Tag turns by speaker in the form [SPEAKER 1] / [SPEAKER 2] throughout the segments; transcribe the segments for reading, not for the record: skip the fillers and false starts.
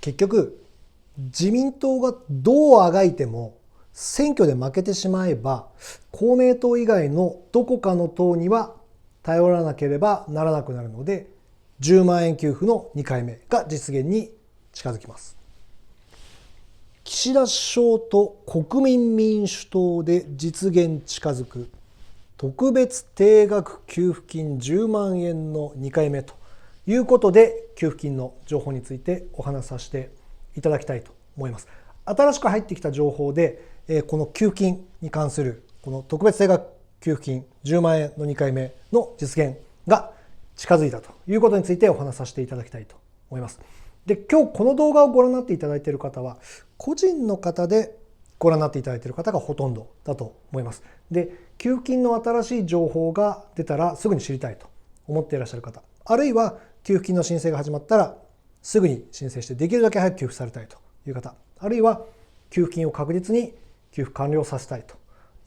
[SPEAKER 1] 結局自民党がどうあがいても選挙で負けてしまえば公明党以外のどこかの党には頼らなければならなくなるので、10万円給付の2回目が実現に近づきます。岸田首相と国民民主党で実現近づく特別定額給付金10万円の2回目ということで、給付金の情報についてお話しさせていただきたいと思います。新しく入ってきた情報で、この給付金に関するこの特別定額給付金10万円の2回目の実現が近づいたということについてお話しさせていただきたいと思います。で、今日この動画をご覧になっていただいている方は個人の方でご覧になっていただいている方がほとんどだと思います。で、給付金の新しい情報が出たらすぐに知りたいと思っていらっしゃる方、あるいは給付金の申請が始まったらすぐに申請してできるだけ早く給付されたいという方、あるいは給付金を確実に給付完了させたいと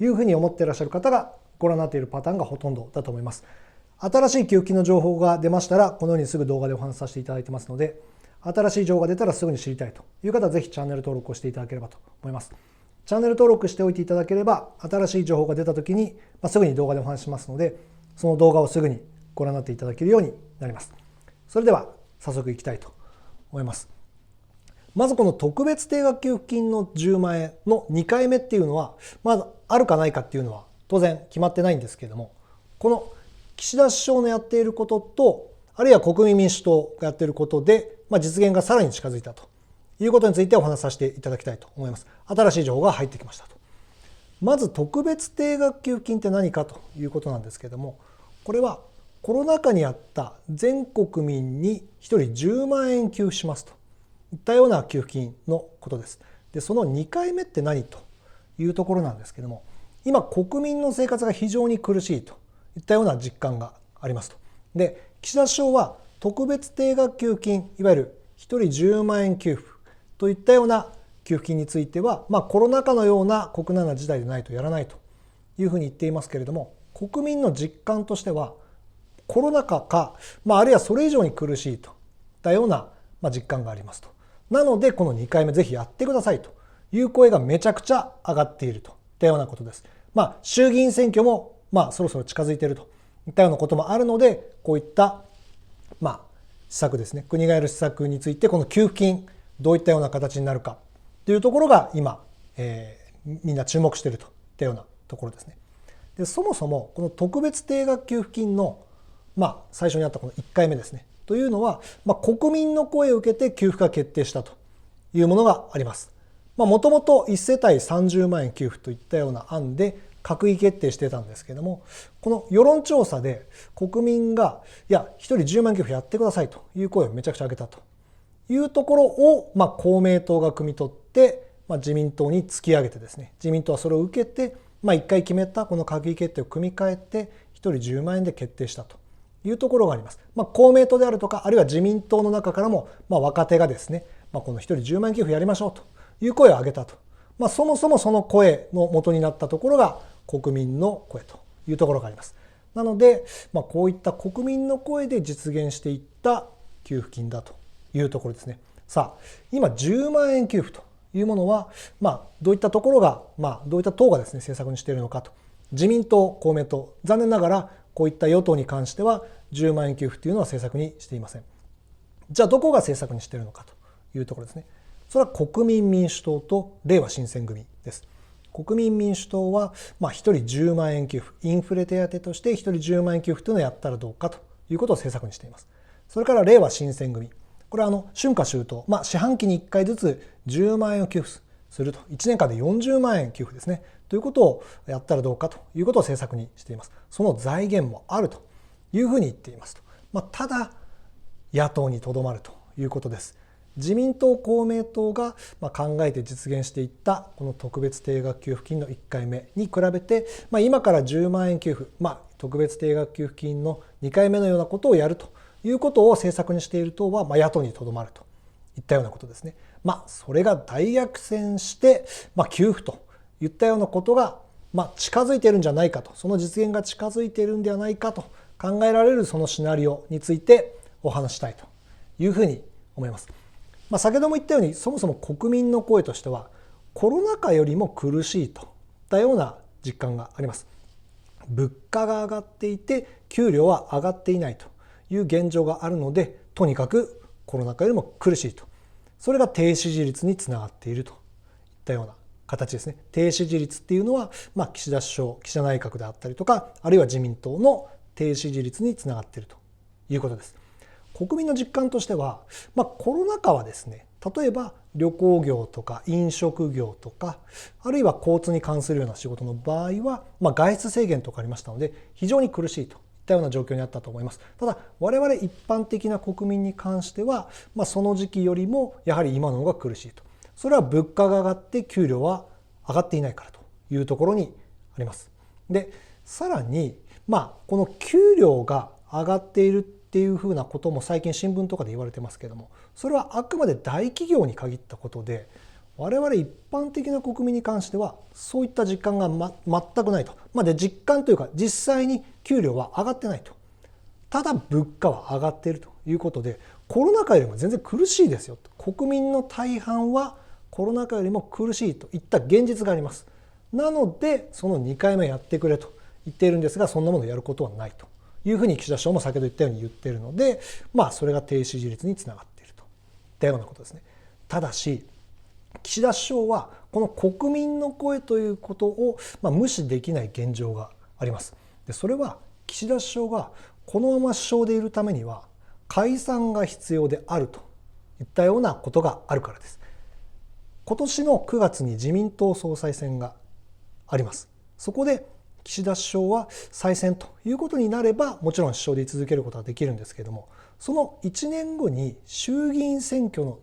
[SPEAKER 1] いうふうに思っていらっしゃる方がご覧になっているパターンがほとんどだと思います。新しい給付金の情報が出ましたらこのようにすぐ動画でお話しさせていただいてますので、新しい情報が出たらすぐに知りたいという方はぜひチャンネル登録をしていただければと思います。チャンネル登録しておいていただければ新しい情報が出た時にすぐに動画でお話ししますので、その動画をすぐにご覧になっていただけるようになります。それでは早速いきたいと思います。まずこの特別定額給付金の10万円の2回目っていうのはまずあるかないかっていうのは当然決まってないんですけれども、この岸田首相のやっていることとあるいは国民民主党がやっていることで、実現がさらに近づいたということについてお話しさせていただきたいと思います。新しい情報が入ってきましたと。まず特別定額給付金って何かということなんですけれども、これはコロナ禍にあった全国民に1人10万円給付しますといったような給付金のことです。で、その2回目って何というところなんですけれども、今国民の生活が非常に苦しいといったような実感がありますと。で、岸田首相は特別定額給付金、いわゆる1人10万円給付といったような給付金については、コロナ禍のような国難な事態でないとやらないというふうに言っていますけれども、国民の実感としてはコロナ禍か、あるいはそれ以上に苦しいといったような実感がありますと。なのでこの2回目ぜひやってくださいという声がめちゃくちゃ上がっているといったようなことです。衆議院選挙もそろそろ近づいているといったようなこともあるので、こういった施策ですね、国がやる施策についてこの給付金どういったような形になるかというところが今、みんな注目しているといったようなところですね。で、そもそもこの特別定額給付金の最初にあったこの1回目ですねというのは、国民の声を受けて給付が決定したというものがあります。もともと1世帯30万円給付といったような案で閣議決定してたんですけども、この世論調査で国民がいや1人10万円給付やってくださいという声をめちゃくちゃ上げたというところを、公明党が汲み取って、自民党に突き上げてですね、自民党はそれを受けて、1回決めたこの閣議決定を組み替えて1人10万円で決定したというところがあります。公明党であるとか、あるいは自民党の中からも、若手がですね、この1人10万円給付やりましょうという声を上げたと。そもそもその声の元になったところが国民の声というところがあります。なので、こういった国民の声で実現していった給付金だというところですね。さあ、今10万円給付というものは、どういったところが、どういった党がですね、政策にしているのかと。自民党、公明党、残念ながらこういった与党に関しては10万円給付というのは政策にしていません。じゃあどこが政策にしているのかというところですね。それは国民民主党とれいわ新選組です。国民民主党は1人10万円給付、インフレ手当として1人10万円給付というのをやったらどうかということを政策にしています。それかられいわ新選組、これは春夏秋冬、四半期に1回ずつ10万円を給付すると、1年間で40万円給付ですねということをやったらどうかということを政策にしています。その財源もあるというふうに言っていますと。ただ野党にとどまるということです。自民党、公明党が考えて実現していったこの特別定額給付金の1回目に比べて、今から10万円給付、特別定額給付金の2回目のようなことをやるということを政策にしている党は野党にとどまるといったようなことですね。それが大逆転して給付といったようなことが近づいているんじゃないかと、その実現が近づいているんではないかと考えられるそのシナリオについてお話したいというふうに思います。先ほども言ったようにそもそも国民の声としてはコロナ禍よりも苦しいといったような実感があります。物価が上がっていて給料は上がっていないという現状があるので、とにかくコロナ禍よりも苦しいと、それが低支持率につながっているといったような形ですね。低支持率っていうのは、岸田首相、岸田内閣であったりとか、あるいは自民党の低支持率につながっているということです。国民の実感としては、コロナ禍はですね、例えば旅行業とか飲食業とか、あるいは交通に関するような仕事の場合は、外出制限とかありましたので非常に苦しいといったような状況にあったと思います。ただ我々一般的な国民に関しては、その時期よりもやはり今の方が苦しいと。それは物価が上がって給料は上がっていないからというところにあります。で、さらにこの給料が上がっているっていうふうなことも最近新聞とかで言われてますけども、それはあくまで大企業に限ったことで、我々一般的な国民に関してはそういった実感が、全くないと。で、実感というか実際に給料は上がってないと。ただ物価は上がっているということで、コロナ禍よりも全然苦しいですよと。国民の大半はコロナ禍よりも苦しいといった現実があります。なのでその2回目やってくれと言っているんですが、そんなものをやることはないというふうに岸田首相も先ほど言ったように言っているので、それが低支持率につながっているといったようなことですね。ただし岸田首相はこの国民の声ということを無視できない現状があります。で、それは岸田首相がこのまま首相でいるためには解散が必要であるといったようなことがあるからです。今年の9月に自民党総裁選があります。そこで岸田首相は再選ということになれば、もちろん首相で居続けることはできるんですけれども、その1年後に衆議院選挙の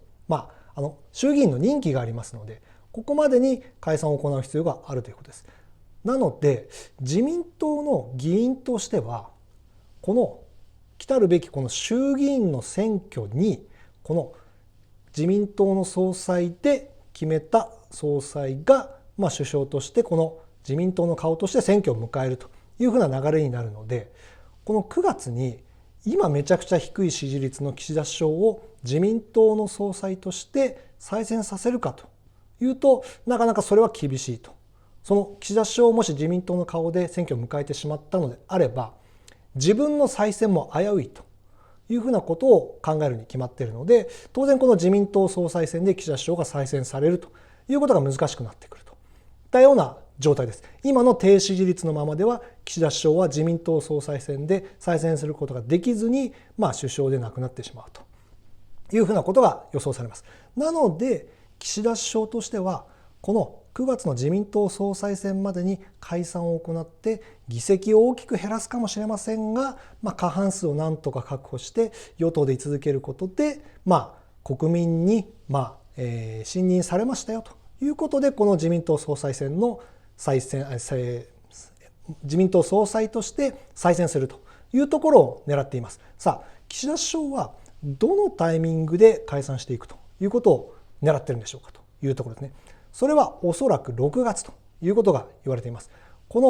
[SPEAKER 1] 衆議院の任期がありますので、ここまでに解散を行う必要があるということです。なので自民党の議員としては、この来るべきこの衆議院の選挙にこの自民党の総裁で決めた総裁が首相としてこの自民党の顔として選挙を迎えるというふうな流れになるので、この9月に今めちゃくちゃ低い支持率の岸田首相を自民党の総裁として再選させるかというと、なかなかそれは厳しいと。その岸田首相をもし自民党の顔で選挙を迎えてしまったのであれば、自分の再選も危ういというふうなことを考えるに決まっているので、当然この自民党総裁選で岸田首相が再選されるということが難しくなってくるといったような状態です。今の低支持率のままでは岸田首相は自民党総裁選で再選することができずに、首相でなくなってしまうというふうなことが予想されます。なので岸田首相としてはこの9月の自民党総裁選までに解散を行って議席を大きく減らすかもしれませんが、過半数をなんとか確保して与党で居続けることで、国民に信任されましたよということで、この自民党総裁選の自民党総裁として再選するというところを狙っています。さあ、岸田首相はどのタイミングで解散していくということを狙っているんでしょうかというところですね。それはおそらく6月ということが言われています。こ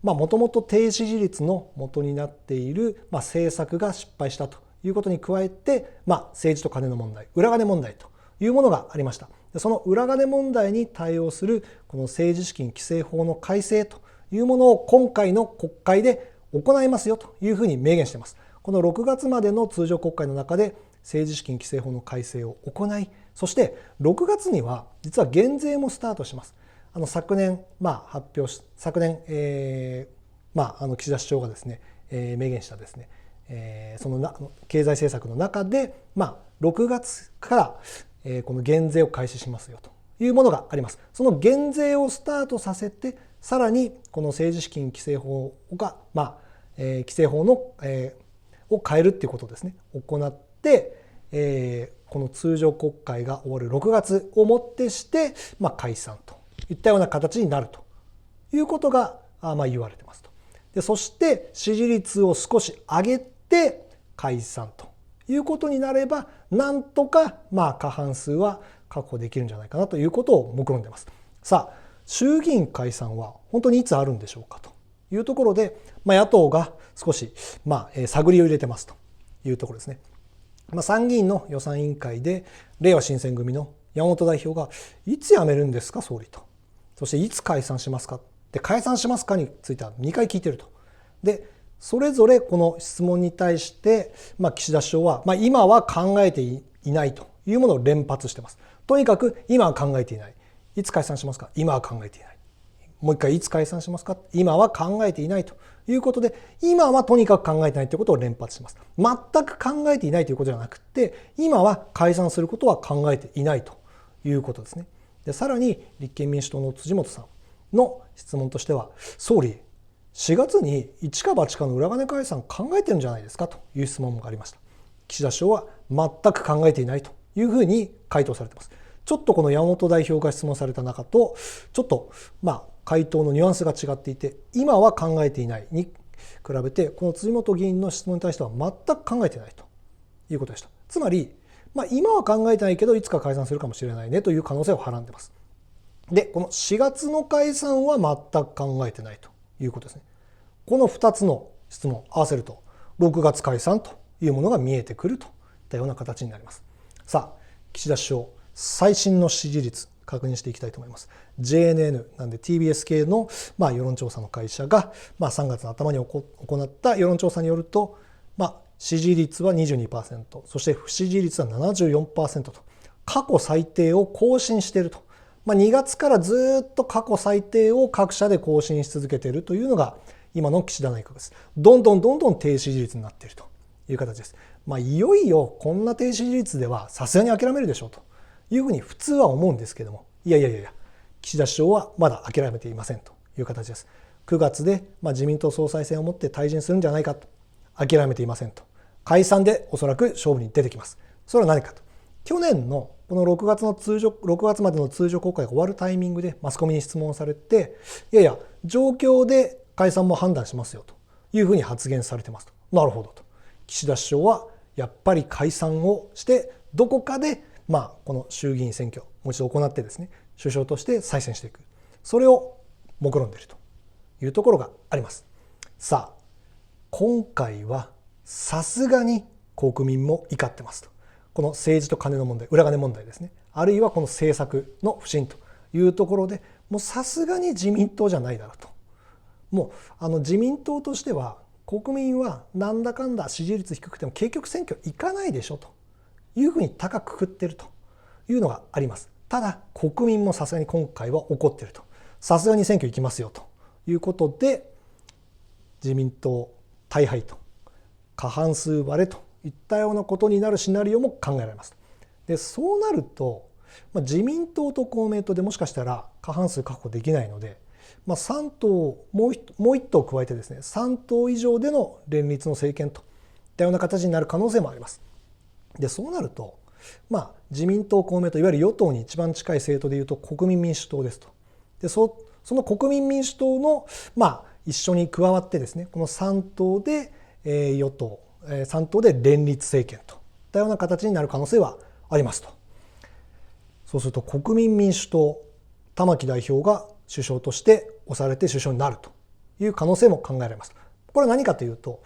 [SPEAKER 1] のもともと低支持率の元になっている政策が失敗したということに加えて、政治と金の問題、裏金問題というものがありました。その裏金問題に対応するこの政治資金規正法の改正というものを今回の国会で行いますよというふうに明言しています。この6月までの通常国会の中で政治資金規正法の改正を行い、そして6月には実は減税もスタートします。昨年岸田首相がですね、明言したですね、その経済政策の中で6月からこの減税を開始しますよというものがあります。その減税をスタートさせて、さらにこの政治資金規正法が規正法のを変えるっていうことをですね行って、この通常国会が終わる6月をもってして、解散といったような形になるということが言われてますと。で、そして支持率を少し上げて解散ということになれば、なんとか過半数は確保できるんじゃないかなということを目論んでいます。さあ、衆議院解散は本当にいつあるんでしょうかというところで、野党が少し探りを入れてますというところですね。参議院の予算委員会でれいわ新選組の山本代表がいつ辞めるんですか総理と、そしていつ解散しますか、で解散しますかについては2回聞いてると。でそれぞれこの質問に対して、岸田首相は、今は考えていないというものを連発してます。とにかく今は考えていない。いつ解散しますか、今は考えていない。もう一回いつ解散しますか、今は考えていないということで、今はとにかく考えていないということを連発します。全く考えていないということではなくて、今は解散することは考えていないということですね。でさらに立憲民主党の辻元さんの質問としては、総理4月に一か八かの裏金解散考えてるんじゃないですかという質問がありました。岸田首相は全く考えていないというふうに回答されています。ちょっとこの山本代表が質問された中とちょっと回答のニュアンスが違っていて、今は考えていないに比べてこの辻元議員の質問に対しては全く考えていないということでした。つまり、今は考えてないけどいつか解散するかもしれないねという可能性をはらんでいます。でこの4月の解散は全く考えてないということですね。この2つの質問を合わせると6月解散というものが見えてくるといったような形になります。さあ岸田首相最新の支持率確認していきたいと思います。 JNN なんで TBS 系の世論調査の会社が3月の頭に行った世論調査によると、支持率は 22%、 そして不支持率は 74% と過去最低を更新していると。2月からずっと過去最低を各社で更新し続けているというのが今の岸田内閣です。どんどん低支持率になっているという形です。いよいよこんな低支持率ではさすがに諦めるでしょうというふうに普通は思うんですけども、いや岸田首相はまだ諦めていませんという形です。9月で自民党総裁選をもって退陣するんじゃないかと諦めていませんと。解散でおそらく勝負に出てきます。それは何かと、去年のこの6月までの通常国会が終わるタイミングでマスコミに質問されて、状況で解散も判断しますよというふうに発言されてますと。なるほどと。岸田首相はやっぱり解散をしてどこかでこの衆議院選挙をもう一度行ってですね、首相として再選していく、それを目論んでいるというところがあります。さあ今回はさすがに国民も怒ってますと。この政治と金の問題、裏金問題ですね、あるいはこの政策の不信というところでもうさすがに自民党じゃないだろうと。もう自民党としては国民はなんだかんだ支持率低くても結局選挙行かないでしょというふうに高くくくっているというのがあります。ただ国民もさすがに今回は怒っていると。さすがに選挙行きますよということで自民党大敗と過半数割れといったようなことになるシナリオも考えられます。でそうなると、自民党と公明党でもしかしたら過半数確保できないので、3党もう1党加えてですね3党以上での連立の政権といったような形になる可能性もあります。でそうなると、自民党公明党いわゆる与党に一番近い政党でいうと国民民主党ですと。でその国民民主党の一緒に加わってですねこの3党で与党3党で連立政権といったような形になる可能性はありますと。そうすると国民民主党玉木代表が首相として推されて首相になるという可能性も考えられます。これは何かというと、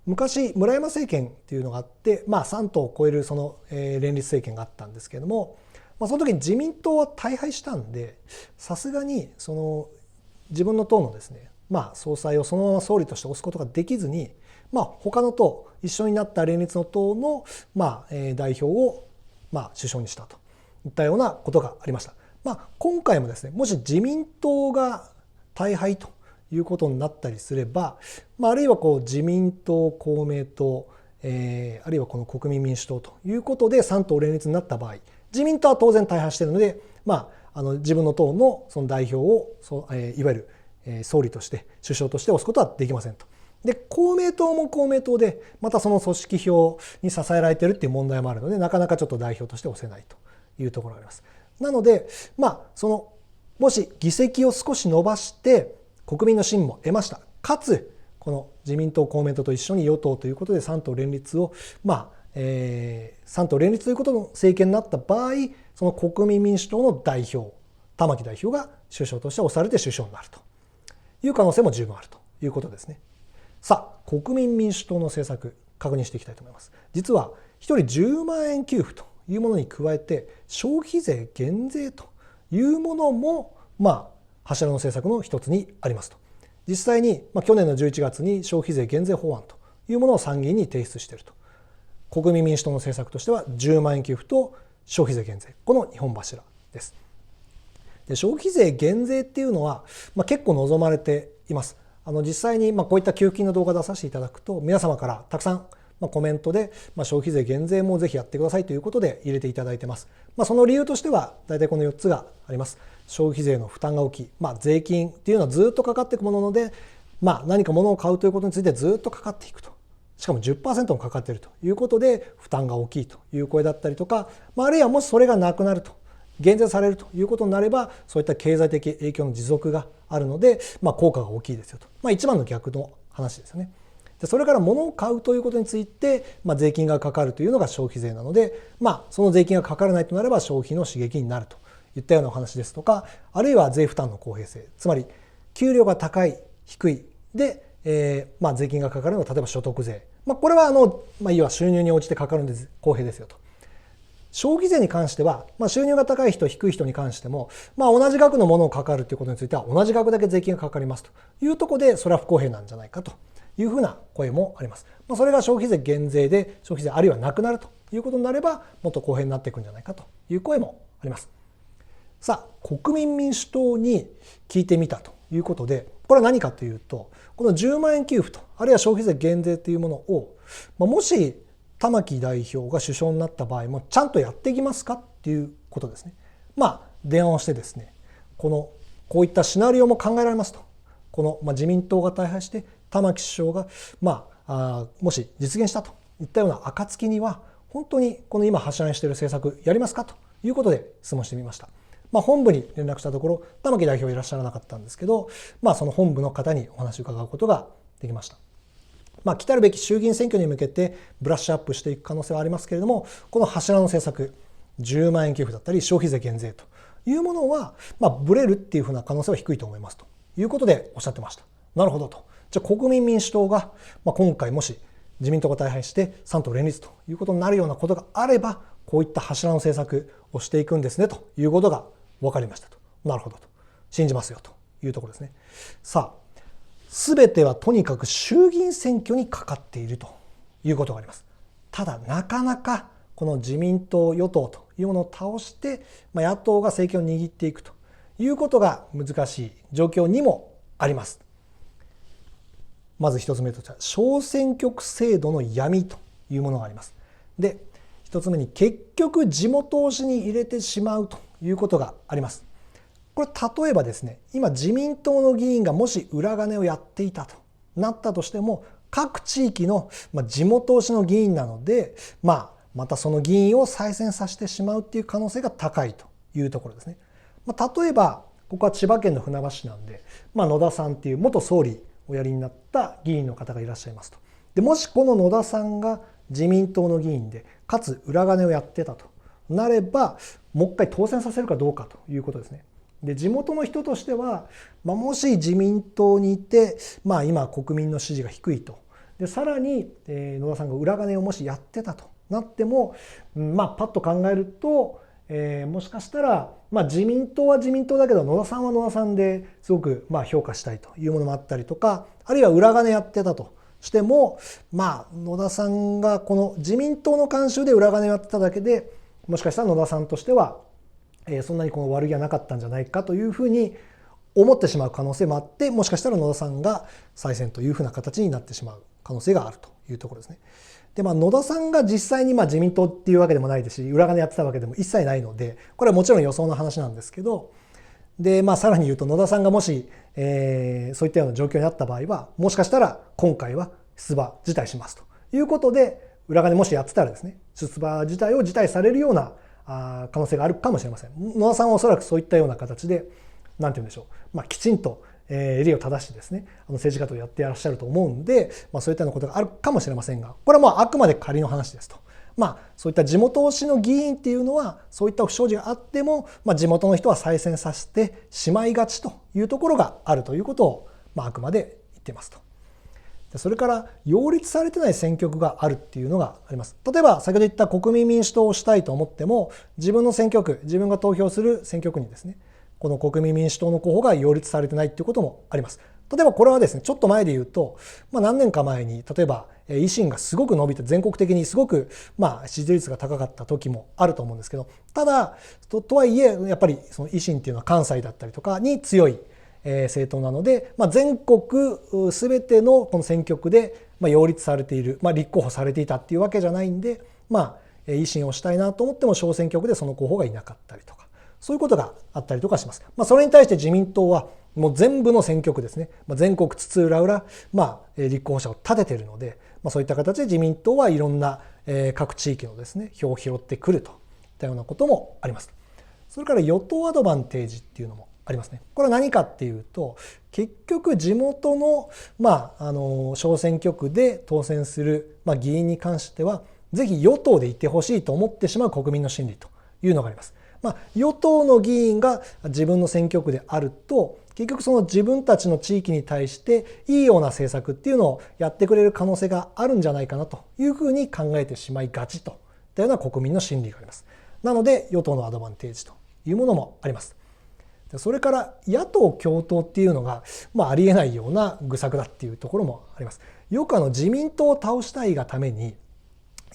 [SPEAKER 1] 昔村山政権っていうのがあって、3党を超えるその連立政権があったんですけれども、その時に自民党は大敗したんで、さすがにその自分の党のですね、総裁をそのまま総理として推すことができずに、他の党一緒になった連立の党の代表を首相にしたといったようなことがありました。今回もですね、もし自民党が大敗ということになったりすれば、あるいは自民党公明党、あるいはこの国民民主党ということで3党連立になった場合、自民党は当然大敗しているので、自分の党のその代表をいわゆる総理として首相として推すことはできませんと。で公明党も公明党でまたその組織票に支えられているっていう問題もあるので、なかなかちょっと代表として推せないというところがあります。なのでもし議席を少し伸ばして国民の信も得ました、かつこの自民党公明党と一緒に与党ということで3党連立を3党連立ということの政権になった場合、その国民民主党の代表玉木代表が首相として推されて首相になるという可能性も十分あるということですね。さあ国民民主党の政策確認していきたいと思います。実は人10万円給付というものに加えて消費税減税というものも柱の政策の一つにありますと。実際に去年の11月に消費税減税法案というものを参議院に提出していると。国民民主党の政策としては10万円給付と消費税減税、この2本柱です。で、消費税減税っていうのは、結構望まれています。実際にこういった給付金の動画出させていただくと皆様からたくさんコメントで消費税減税もぜひやってくださいということで入れていただいてます。その理由としては大体この4つがあります。消費税の負担が大きい、税金っていうのはずっとかかっていくものなので、何か物を買うということについてずっとかかっていくと。しかも 10% もかかっているということで負担が大きいという声だったりとか、あるいはもしそれがなくなると、減税されるということになればそういった経済的影響の持続があるので、効果が大きいですよと、一番の逆の話ですよね。で、それから物を買うということについて、税金がかかるというのが消費税なので、その税金がかからないとなれば消費の刺激になるといったようなお話ですとか、あるいは税負担の公平性、つまり給料が高い低いで、税金がかかるのは例えば所得税、これは要は収入に応じてかかるんで公平ですよと。消費税に関しては、収入が高い人低い人に関しても、同じ額のものをかかるということについては同じ額だけ税金がかかりますというところで、それは不公平なんじゃないかというふうな声もあります。それが消費税減税で消費税あるいはなくなるということになればもっと公平になっていくんじゃないかという声もあります。さあ、国民民主党に聞いてみたということで、これは何かというと、この10万円給付とあるいは消費税減税というものを、もし玉木代表が首相になった場合もちゃんとやっていきますかっていうことですね。電話をしてですね、こういったシナリオも考えられますと。この自民党が大敗して玉木首相がもし実現したといったような暁には本当にこの今柱にしている政策やりますかということで質問してみました。本部に連絡したところ玉木代表いらっしゃらなかったんですけど、その本部の方にお話を伺うことができました。来たるべき衆議院選挙に向けてブラッシュアップしていく可能性はありますけれども、この柱の政策10万円給付だったり消費税減税というものはブレるっていうふうな可能性は低いと思いますということでおっしゃってました。なるほどと。じゃあ国民民主党が今回もし自民党が大敗して3党連立ということになるようなことがあれば、こういった柱の政策をしていくんですねということが分かりましたと。なるほどと。信じますよというところですね。さあ、全てはとにかく衆議院選挙にかかっているということがあります。ただなかなかこの自民党与党というものを倒して野党が政権を握っていくということが難しい状況にもあります。まず一つ目としては小選挙区制度の闇というものがあります。で、一つ目に結局地元推しに入れてしまうということがあります。これ例えばですね、今自民党の議員がもし裏金をやっていたとなったとしても、各地域の地元推しの議員なので、またその議員を再選させてしまうっていう可能性が高いというところですね。例えばここは千葉県の船橋市なんで、野田さんっていう元総理おやりになった議員の方がいらっしゃいますと。で、もしこの野田さんが自民党の議員でかつ裏金をやってたとなれば、もう一回当選させるかどうかということですね。で、地元の人としては、もし自民党にいて、今国民の支持が低いと。で、さらに、野田さんが裏金をもしやってたとなっても、パッと考えると、もしかしたら、自民党は自民党だけど野田さんは野田さんですごく評価したいというものもあったりとか、あるいは裏金やってたとしても、野田さんがこの自民党の慣習で裏金をやってただけで、もしかしたら野田さんとしてはそんなにこの悪気はなかったんじゃないかというふうに思ってしまう可能性もあって、もしかしたら野田さんが再選というふうな形になってしまう可能性があるというところですね。で、野田さんが実際に自民党っていうわけでもないですし、裏金やってたわけでも一切ないので、これはもちろん予想の話なんですけど、で、さらに言うと野田さんがもし、そういったような状況になった場合は、もしかしたら今回は出馬辞退しますということで、裏金もしやってたらですね、出馬自体を辞退されるような可能性があるかもしれません。野田さんはおそらくそういったような形で、なんて言うんでしょう、きちんと襟を正してですね、政治家とやっていらっしゃると思うんで、そういったようなことがあるかもしれませんが、これはあくまで仮の話ですと。そういった地元推しの議員っていうのは、そういった不祥事があっても、地元の人は再選させてしまいがちというところがあるということを、あくまで言っていますと。それから擁立されてない選挙区があるっていうのがあります。例えば先ほど言った国民民主党をしたいと思っても、自分の選挙区、自分が投票する選挙区にですね、この国民民主党の候補が擁立されてないっていうこともあります。例えばこれはですね、ちょっと前で言うと、何年か前に例えば維新がすごく伸びて全国的にすごく支持率が高かった時もあると思うんですけど、ただ とはいえやっぱりその維新っていうのは関西だったりとかに強い政党なので、全国全てのこの選挙区で擁立されている、立候補されていたっていうわけじゃないんで、維新をしたいなと思っても小選挙区でその候補がいなかったりとか、そういうことがあったりとかします。それに対して自民党はもう全部の選挙区ですね、全国津々浦々、立候補者を立てているので、そういった形で自民党はいろんな各地域のですね、票を拾ってくるといったようなこともあります。それから与党アドバンテージっていうのもありますね。これは何かっていうと、結局地元の、小選挙区で当選する、議員に関しては、ぜひ与党でいてほしいと思ってしまう国民の心理というのがあります。与党の議員が自分の選挙区であると、結局その自分たちの地域に対していいような政策っていうのをやってくれる可能性があるんじゃないかなというふうに考えてしまいがちといったような国民の心理があります。なので与党のアドバンテージというものもあります。それから野党共闘っていうのが、ありえないような愚策だっていうところもあります。よく自民党を倒したいがために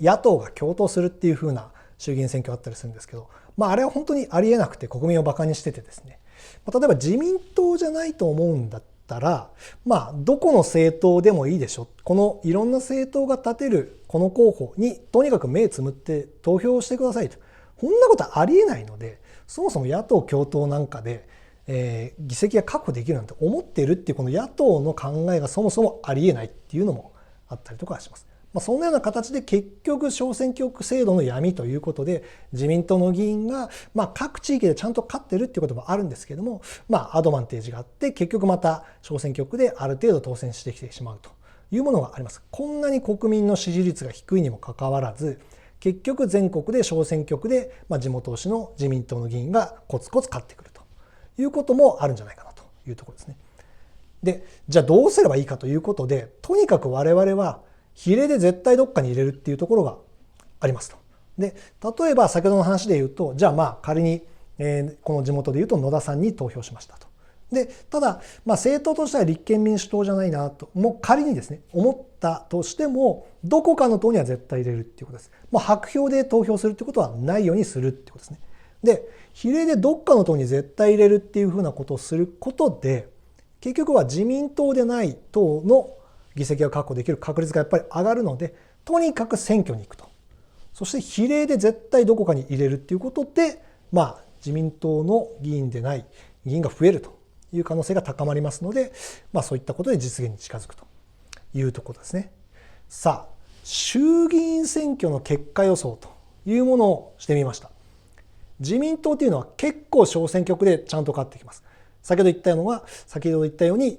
[SPEAKER 1] 野党が共闘するっていうふうな衆議院選挙あったりするんですけど、あれは本当にありえなくて国民をバカにしててですね、例えば自民党じゃないと思うんだったら、どこの政党でもいいでしょ、このいろんな政党が立てるこの候補にとにかく目つむって投票してくださいと、こんなことはありえないので、そもそも野党共闘なんかで、議席が確保できるなんて思っているっていうこの野党の考えがそもそもありえないっていうのもあったりとかします。そんなような形で結局小選挙区制度の闇ということで自民党の議員が各地域でちゃんと勝ってるっていうこともあるんですけども、アドバンテージがあって結局また小選挙区である程度当選してきてしまうというものがあります。こんなに国民の支持率が低いにもかかわらず、結局全国で小選挙区で地元推しの自民党の議員がコツコツ勝ってくるということもあるんじゃないかなというところですね。で、じゃあどうすればいいかということで、とにかく我々は比例で絶対どっかに入れるっていうところがありますと。で、例えば先ほどの話で言うと、じゃあ仮に、この地元で言うと野田さんに投票しましたと。で、ただ、政党としては立憲民主党じゃないなと、もう仮にですね、思ったとしても、どこかの党には絶対入れるっていうことです。白票で投票するってことはないようにするってことですね。で、比例でどっかの党に絶対入れるっていうふうなことをすることで、結局は自民党でない党の議席が確保できる確率がやっぱり上がるので、とにかく選挙に行くと。そして比例で絶対どこかに入れるっていうことで、自民党の議員でない議員が増えるという可能性が高まりますので、そういったことで実現に近づくというところですね。さあ、衆議院選挙の結果予想というものをしてみました。自民党というのは結構小選挙区でちゃんと勝ってきます。先ほど言ったように、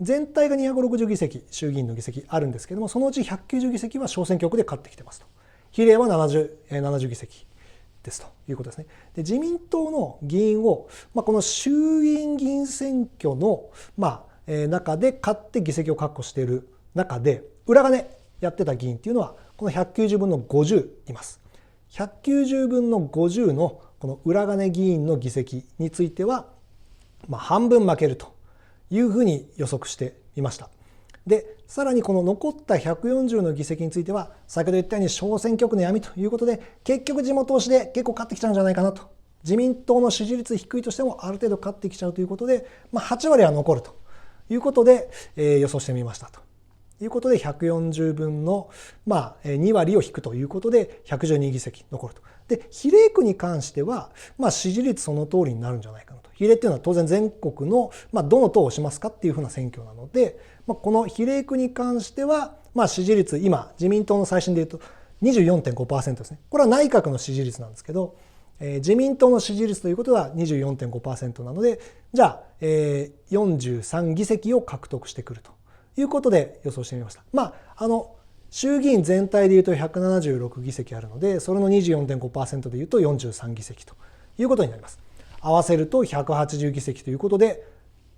[SPEAKER 1] 全体が260議席、衆議院の議席あるんですけども、そのうち190議席は小選挙区で勝ってきてますと。比例は70議席ですということですね。で、自民党の議員を、この衆議院議員選挙の、中で勝って議席を確保している中で、裏金やってた議員っていうのは、この190分の50います。190分の50のこの裏金議員の議席については、半分負けるというふうに予測してみました。で、さらにこの残った140の議席については、先ほど言ったように小選挙区の闇ということで、結局地元推しで結構勝ってきちゃうんじゃないかなと。自民党の支持率低いとしてもある程度勝ってきちゃうということで、8割は残るということで、予想してみましたということで、140分の、2割を引くということで112議席残ると。で、比例区に関しては、支持率その通りになるんじゃないかなと。比例っていうのは当然全国の、どの党をしますかっていうふうな選挙なので、この比例区に関しては、支持率、今自民党の最新でいうと 24.5% ですね。これは内閣の支持率なんですけど、自民党の支持率ということは 24.5% なので、じゃあ、43議席を獲得してくるということで予想してみました。衆議院全体でいうと176議席あるので、それの 24.5% でいうと43議席ということになります。合わせると180議席ということで、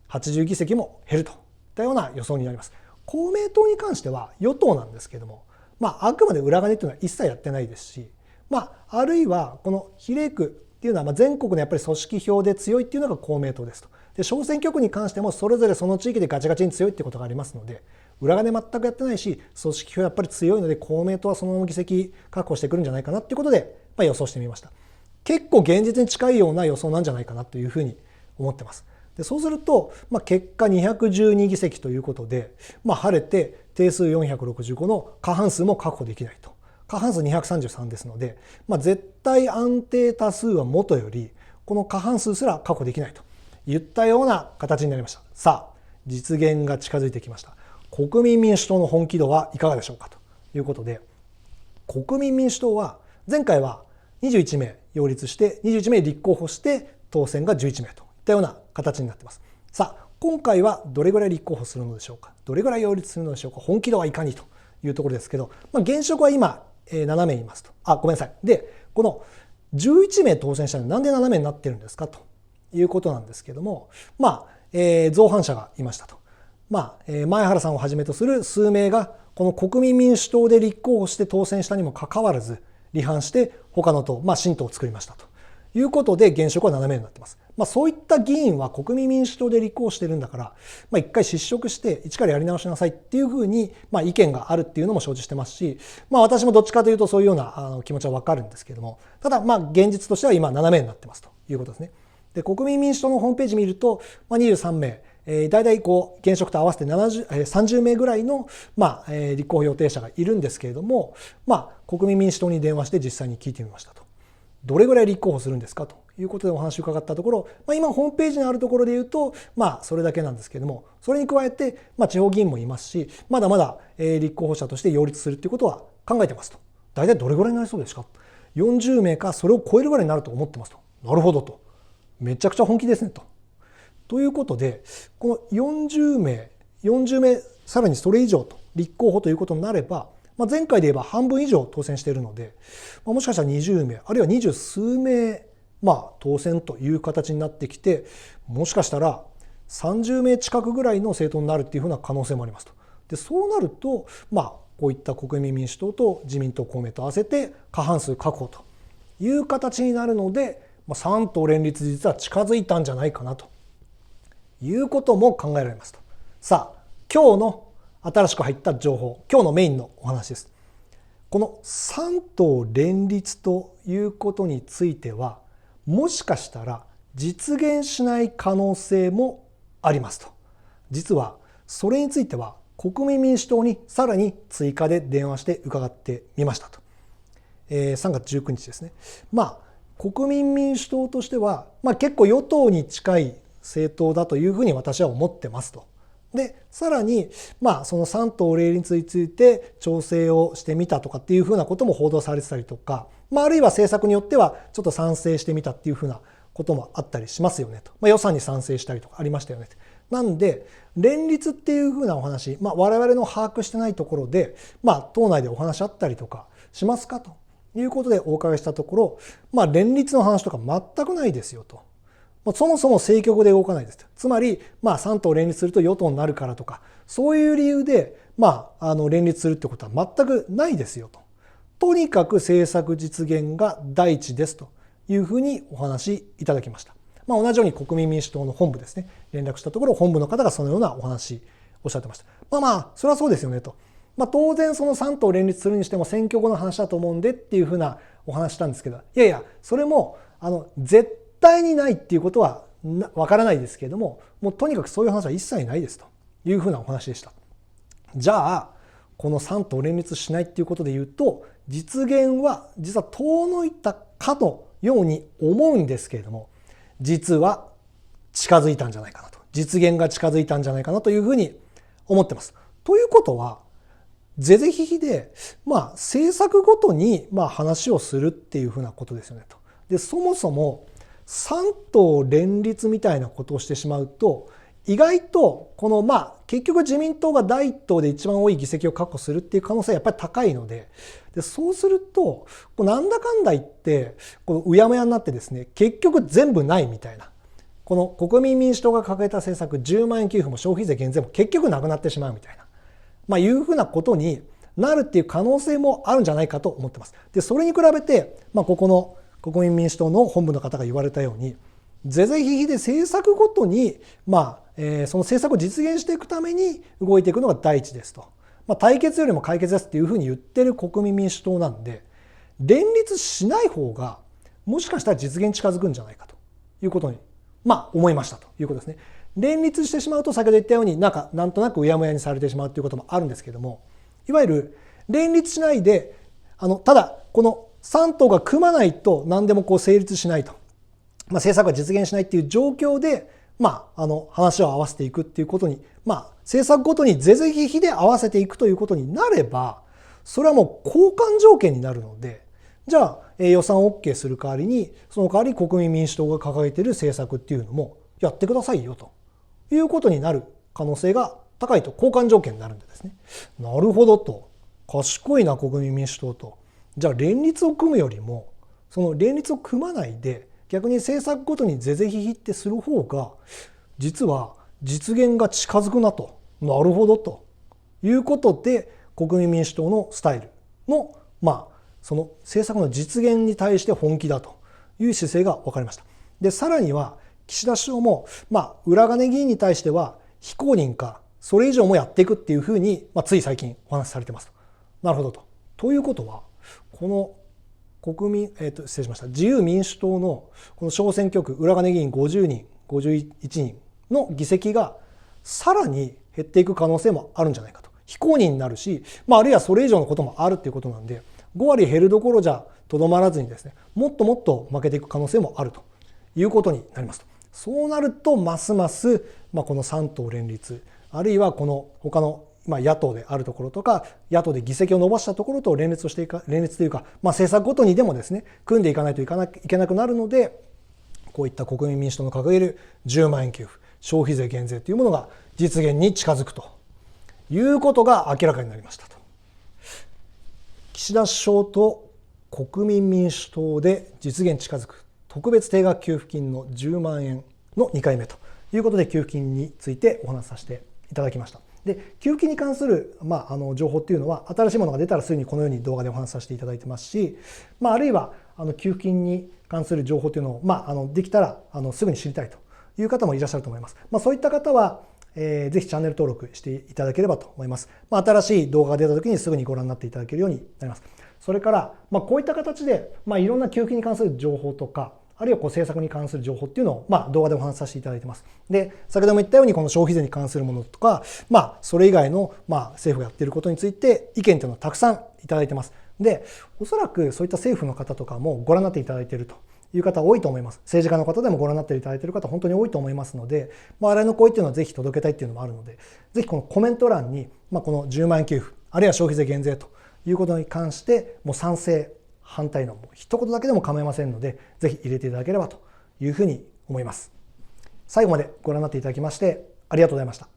[SPEAKER 1] 80議席も減るといったような予想になります。公明党に関しては与党なんですけども、あくまで裏金というのは一切やってないですし、あるいはこの比例区っていうのは全国のやっぱり組織票で強いっていうのが公明党ですと。で、小選挙区に関してもそれぞれその地域でガチガチに強いっていうことがありますので、裏金全くやってないし、組織票やっぱり強いので公明党はそのまま議席確保してくるんじゃないかなっていうことで、予想してみました。結構現実に近いような予想なんじゃないかなというふうに思ってます。で、そうすると、結果212議席ということで、晴れて定数465の過半数も確保できないと。過半数233ですので、絶対安定多数は元よりこの過半数すら確保できないといったような形になりました。さあ、実現が近づいてきました。国民民主党の本気度はいかがでしょうかということで、国民民主党は前回は21名擁立して21名立候補して当選が11名といったような形になっています。さあ、今回はどれぐらい立候補するのでしょうか、どれぐらい擁立するのでしょうか、本気度はいかにというところですけど、現職は今7名いますと。ごめんなさい。で、この11名当選したのでなんで7名になってるんですかということなんですけども、造反者がいましたと。前原さんをはじめとする数名がこの国民民主党で立候補して当選したにもかかわらず離反して他の党、新党を作りましたということで現職は7名になっています。そういった議員は国民民主党で立候補してるんだから、一回失職して一からやり直しなさいっていうふうに、意見があるっていうのも承知してますし、私もどっちかというとそういうような気持ちはわかるんですけれども、ただ現実としては今7名になってますということですね。で、国民民主党のホームページ見ると、23名、大体現職と合わせて30名ぐらいの、立候補予定者がいるんですけれども、国民民主党に電話して実際に聞いてみましたと。どれぐらい立候補するんですかということでお話を伺ったところ、今ホームページにあるところで言うと、それだけなんですけれども、それに加えて、地方議員もいますし、まだまだ立候補者として擁立するということは考えてますと。大体どれぐらいになりそうですか、40名かそれを超えるぐらいになると思ってますと。なるほどと。めちゃくちゃ本気ですねと。ということで、この40名、さらにそれ以上と立候補ということになれば、前回で言えば半分以上当選しているので、もしかしたら20名、あるいは20数名、当選という形になってきて、もしかしたら30名近くぐらいの政党になるっていうふうな可能性もありますと。で、そうなると、こういった国民民主党と自民党、公明党合わせて過半数確保という形になるので、3党連立実は近づいたんじゃないかなということも考えられますと。さあ、今日の新しく入った情報、今日のメインのお話です。この3党連立ということについては、もしかしたら実現しない可能性もありますと。実はそれについては国民民主党にさらに追加で電話して伺ってみましたと。3月19日ですね。国民民主党としては、結構与党に近い政党だというふうに私は思ってますと。で、さらに、その3党連立について調整をしてみたとかっていうふうなことも報道されてたりとか、あるいは政策によってはちょっと賛成してみたっていうふうなこともあったりしますよねと。予算に賛成したりとかありましたよねと。なんで、連立っていうふうなお話、我々の把握してないところで、党内でお話あったりとかしますかということでお伺いしたところ、連立の話とか全くないですよと。そもそも政局で動かないです。つまり、3党連立すると与党になるからとか、そういう理由で、連立するってことは全くないですよと。とにかく政策実現が第一ですというふうにお話いただきました。同じように国民民主党の本部ですね、連絡したところ、本部の方がそのようなお話おっしゃってました。それはそうですよねと。当然その3党連立するにしても選挙後の話だと思うんでっていうふうなお話したんですけど、いやいや、それも絶対にないっていうことはわからないですけれども、もうとにかくそういう話は一切ないですというふうなお話でした。じゃあ、この3党連立しないっていうことで言うと、実現は実は遠のいたかのように思うんですけれども、実は近づいたんじゃないかなと。実現が近づいたんじゃないかなというふうに思ってます。ということは、是々非々で、政策ごとに話をするっていうふうなことですよねと。で、そもそも3党連立みたいなことをしてしまうと、意外とこの結局自民党が第一党で一番多い議席を確保するっていう可能性はやっぱり高いので、そうするとなんだかんだ言ってこのうやむやになってですね、結局全部ないみたいな、この国民民主党が掲げた政策10万円給付も消費税減税も結局なくなってしまうみたいな、いうふうなことになるっていう可能性もあるんじゃないかと思ってます。で、それに比べて、ここの国民民主党の本部の方が言われたように、是々非々で政策ごとに、その政策を実現していくために動いていくのが第一ですと。対決よりも解決ですっていうふうに言ってる国民民主党なんで、連立しない方がもしかしたら実現近づくんじゃないかということに、思いましたということですね。連立してしまうと先ほど言ったようになんとなくうやむやにされてしまうということもあるんですけども、いわゆる連立しないで、ただこの3党が組まないと何でも成立しないと。政策が実現しないっていう状況で、話を合わせていくっていうことに、政策ごとに是々非々で合わせていくということになれば、それはもう交換条件になるので、じゃあ予算を OK する代わりに、その代わり国民民主党が掲げている政策っていうのもやってくださいよということになる可能性が高いと、交換条件になるんでですね。なるほどと。賢いな国民民主党と。じゃあ連立を組むよりも、その連立を組まないで、逆に政策ごとに是々非々ってする方が、実は実現が近づくなと。なるほどということで、国民民主党のスタイルの、その政策の実現に対して本気だという姿勢が分かりました。で、さらには岸田首相も、裏金議員に対しては非公認か、それ以上もやっていくっていうふうに、つい最近お話しされてます。なるほどと。ということは、この失礼しました。自由民主党のこの小選挙区、裏金議員50人、51人の議席がさらに減っていく可能性もあるんじゃないかと。非公認になるし、あるいはそれ以上のこともあるっていうことなんで、5割減るどころじゃとどまらずにですね、もっともっと負けていく可能性もあるということになりますと。そうなると、ますます、この3党連立、あるいはこの他の野党であるところとか、野党で議席を伸ばしたところと連立というか、政策ごとにでもですね、組んでいかないといけなくなるので、こういった国民民主党の掲げる10万円給付、消費税減税というものが実現に近づくということが明らかになりましたと。岸田首相と国民民主党で実現近づく特別定額給付金の10万円の2回目ということで、給付金についてお話しさせていただきました。で、給付金に関する、情報っていうのは、新しいものが出たらすぐにこのように動画でお話しさせていただいてますし、あるいは給付金に関する情報っていうのを、できたらすぐに知りたいという方もいらっしゃると思います。そういった方は、ぜひチャンネル登録していただければと思います。新しい動画が出た時にすぐにご覧になっていただけるようになります。それから、こういった形で、いろんな給付金に関する情報とか、あるいは政策に関する情報っていうのを、動画でお話しさせていただいてます。で、先ほども言ったようにこの消費税に関するものとか、それ以外の、政府がやっていることについて意見というのをたくさんいただいてます。で、おそらくそういった政府の方とかもご覧になっていただいているという方多いと思います。政治家の方でもご覧になっていただいている方本当に多いと思いますので、我々の声っていうのはぜひ届けたいっていうのもあるので、ぜひこのコメント欄に、この10万円給付、あるいは消費税減税ということに関して、もう賛成、反対の一言だけでも構いませんので、ぜひ入れていただければというふうに思います。最後までご覧になっていただきましてありがとうございました。